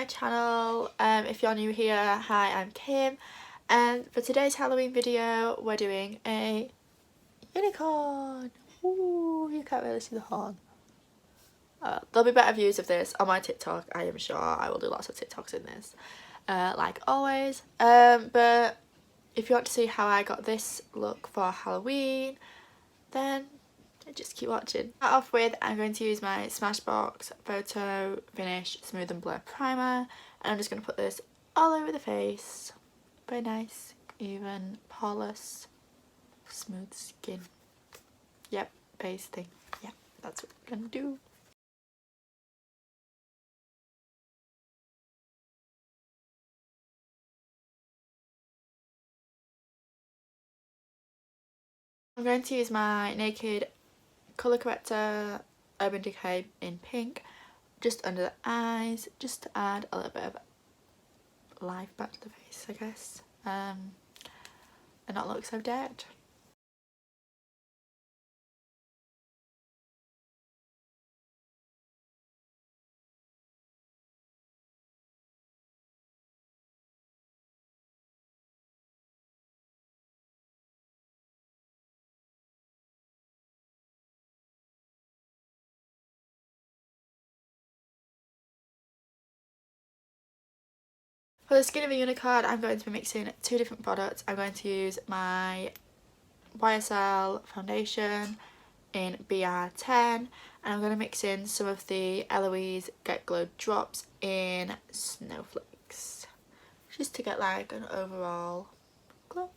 channel. If you're new here, hi, I'm Kim, and for today's Halloween video we're doing a unicorn. Ooh, you can't really see the horn. There'll be better views of this on my TikTok. I am sure I will do lots of TikToks in this, like always. But if you want to see how I got this look for Halloween, then just keep watching. Start off with, I'm going to use my Smashbox Photo Finish Smooth and Blur Primer, and I'm just going to put this all over the face. Very nice, even, poreless, smooth skin. Yep, face thing. Yep, that's what we're going to do. I'm going to use my Naked Colour Corrector Urban Decay in pink, just under the eyes, just to add a little bit of life back to the face, I guess, and not look so dead. For the skin of a unicorn, I'm going to be mixing two different products. I'm going to use my YSL foundation in BR10, and I'm going to mix in some of the Eloise Get Glow drops in Snowflakes, just to get like an overall glow.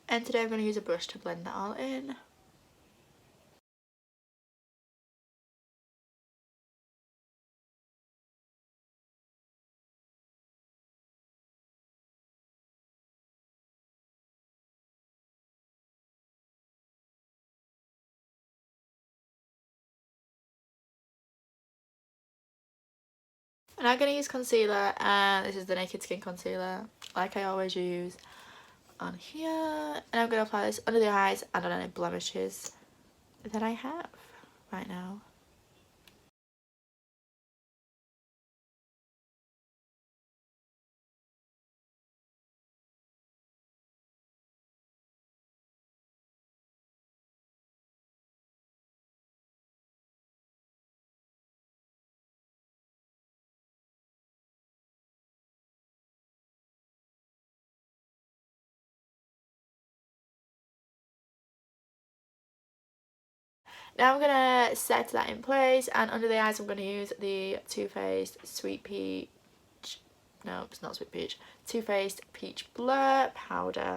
And today I'm going to use a brush to blend that all in. And I'm going to use concealer, and this is the Naked Skin concealer, like I always use, on here. And I'm going to apply this under the eyes and on any blemishes that I have right now. Now I'm going to set that in place, and under the eyes I'm going to use the Too Faced Sweet Peach, no it's not Sweet Peach, Too Faced Peach Blur Powder.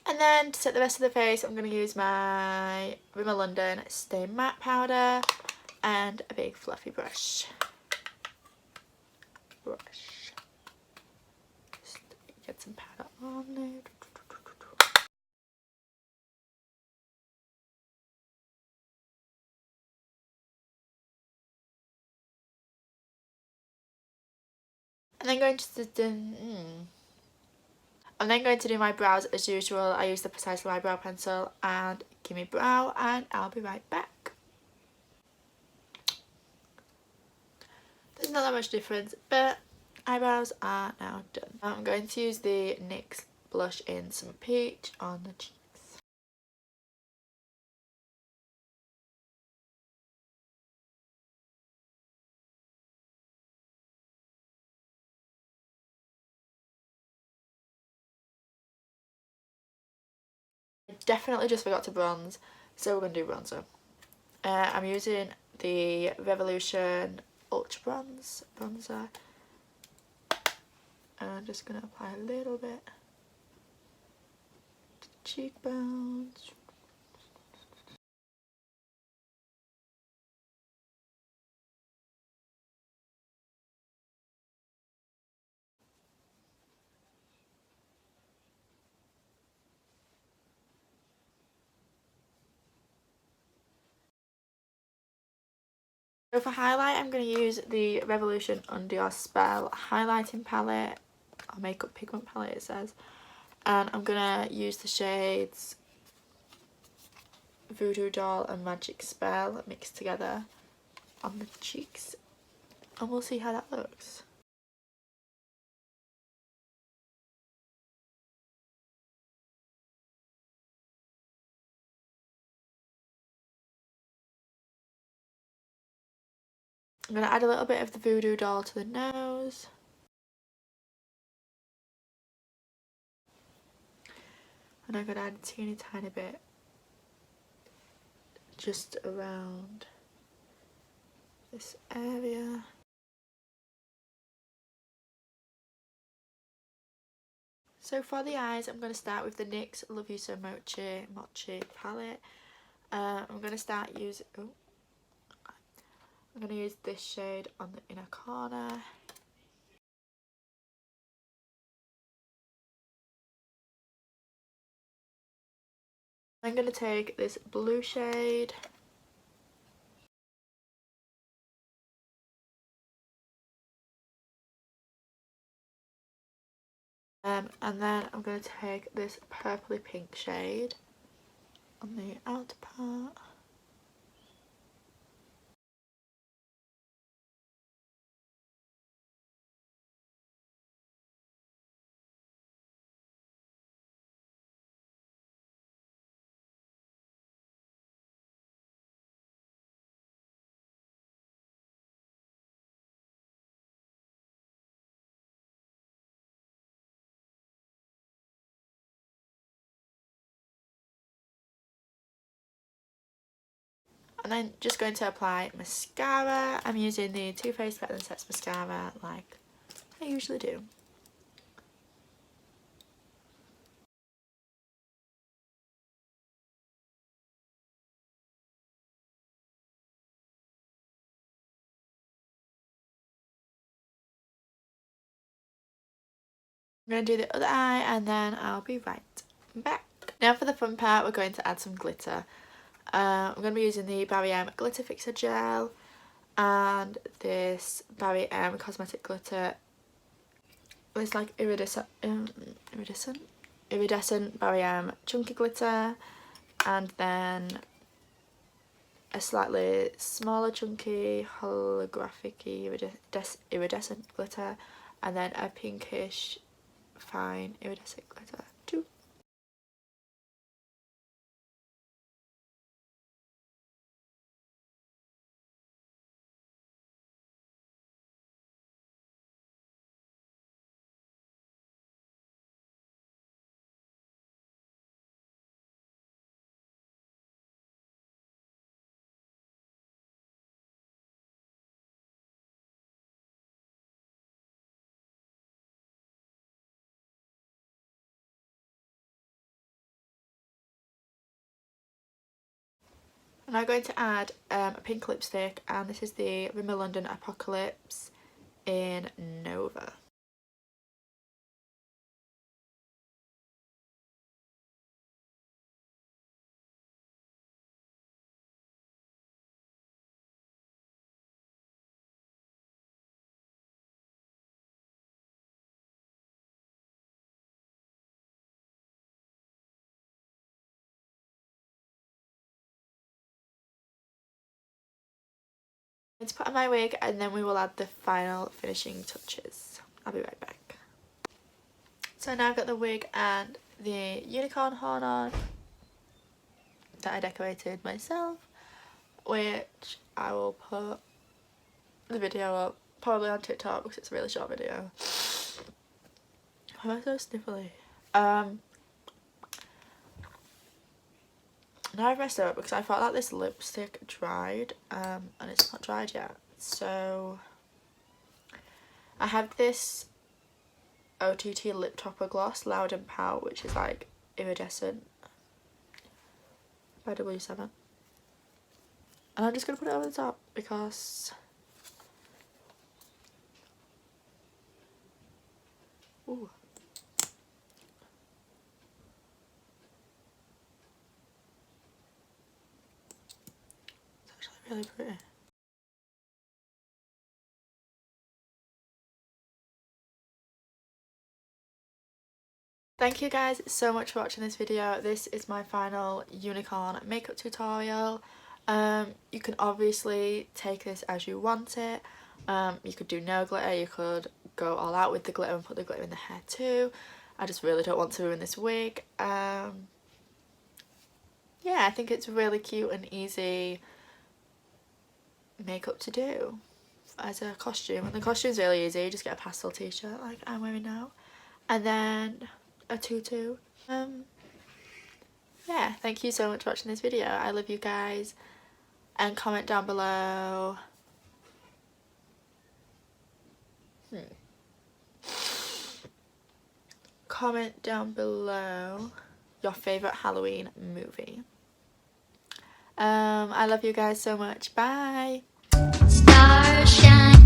And then to set the rest of the face, I'm going to use my Rimmel London Stay Matte Powder and a big fluffy brush. Just get some powder on there. And then I'm then going to do my brows as usual. I use the Precisely Eyebrow Pencil and Gimme Brow, and I'll be right back. There's not that much difference, but eyebrows are now done. I'm going to use the NYX blush in Summer Peach on the cheeks. I definitely just forgot to bronze, so we're going to do bronzer. I'm using the Revolution Ultra Bronze bronzer. And I'm just going to apply a little bit to the cheekbones. So for highlight, I'm going to use the Revolution Under Your Spell highlighting palette makeup pigment palette, it says. And I'm gonna use the shades Voodoo Doll and Magic Spell mixed together on the cheeks, and we'll see how that looks. I'm going to add a little bit of the Voodoo Doll to the nose. And I'm going to add a teeny tiny bit just around this area. So for the eyes, I'm going to start with the NYX Love You So Mochi palette. I'm going to start using... I'm going to use this shade on the inner corner. I'm going to take this blue shade and then I'm going to take this purpley pink shade on the outer part. And then just going to apply mascara. I'm using the Too Faced Better Than Sex mascara like I usually do. I'm going to do the other eye and then I'll be right back. Now for the fun part, we're going to add some glitter. I'm going to be using the Barry M Glitter Fixer Gel and this Barry M Cosmetic Glitter. It's like iridescent Barry M Chunky Glitter, and then a slightly smaller chunky holographic iridescent glitter, and then a pinkish fine iridescent glitter too. I'm now going to add a pink lipstick, and this is the Rimmel London Apocalypse in Nova. I'm going to put on my wig and then we will add the final finishing touches. I'll be right back. So now I've got the wig and the unicorn horn on that I decorated myself, which I will put the video up probably on TikTok because it's a really short video. Why am I so sniffly? Now I've messed it up because I thought that this lipstick dried and it's not dried yet. So I have this OTT lip topper gloss, Loud and Pout, which is like iridescent by W7, and I'm just going to put it over the top because ooh, it's actually really pretty. thank you guys so much for watching this video. This is my final unicorn makeup tutorial. You can obviously take this as you want it. You could do no glitter, you could go all out with the glitter and put the glitter in the hair too. I just really don't want to ruin this wig. Yeah, I think it's really cute and easy makeup to do as a costume, and the costume's really easy. You just get a pastel t-shirt like I'm wearing now, and then a tutu. Yeah, thank you so much for watching this video. I love you guys, and comment down below comment down below your favourite Halloween movie. I love you guys so much. Bye. Stars shine.